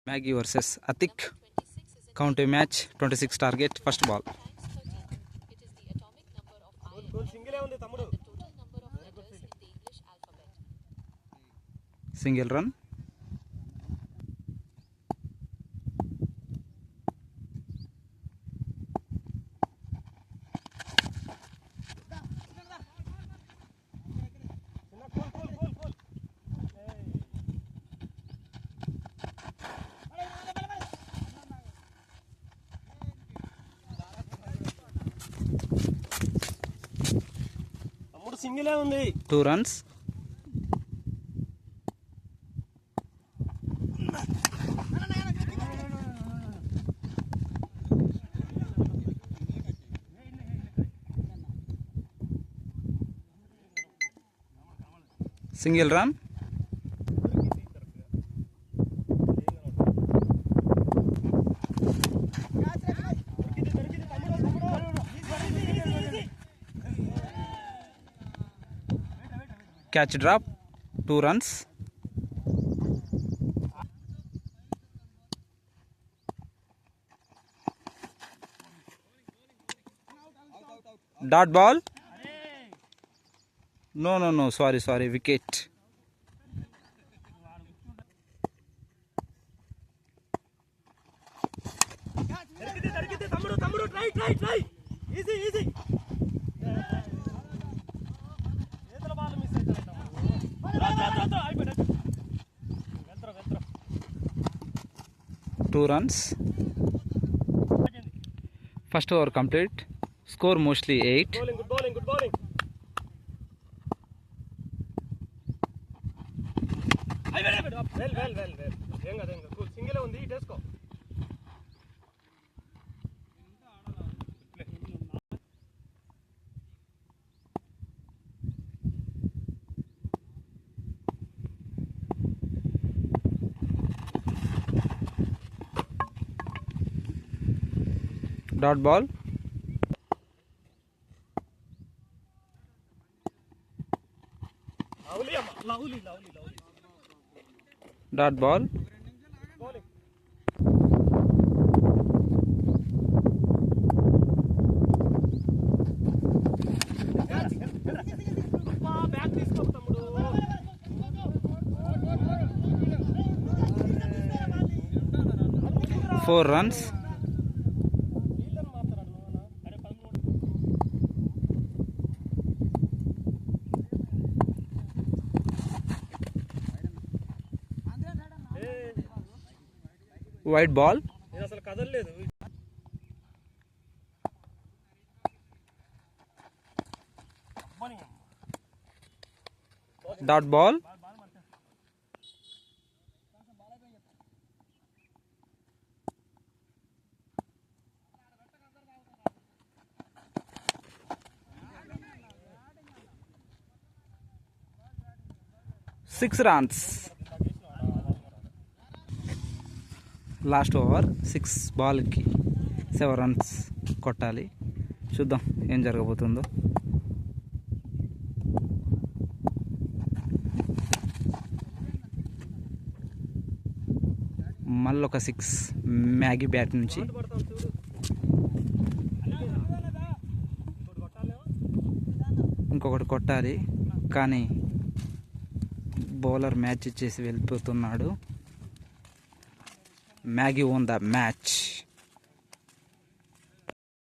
Maggie versus Atik. County match, 26 target, first ball. Single run. సింగిలే ఉంది 2 runs. Single run. Catch drop, 2 runs. Dot ball. No, sorry, wicket. try easy 2 runs. First over complete. Score mostly 8. Good bowling. Well. Cool. Single ఉంది ఇటేసుకో. Dot ball. Lovely. Dot ball. Back తీసుకో తమ్ముడు. 4 runs. White ball. నేను అసలు కదలలేదు. Dot ball. Six runs. Last over 6 బాల్కి 7 runs కొట్టాలి. చూద్దాం ఏం జరగబోతుందో. మళ్ళీ ఒక 6 మ్యాగీ బ్యాట్ నుంచి. ఇంకొకటి కొట్టాలి కానీ బౌలర్ మ్యాచ్ ఇచ్చేసి వెళ్ళిపోతున్నాడు. Maggie won the match.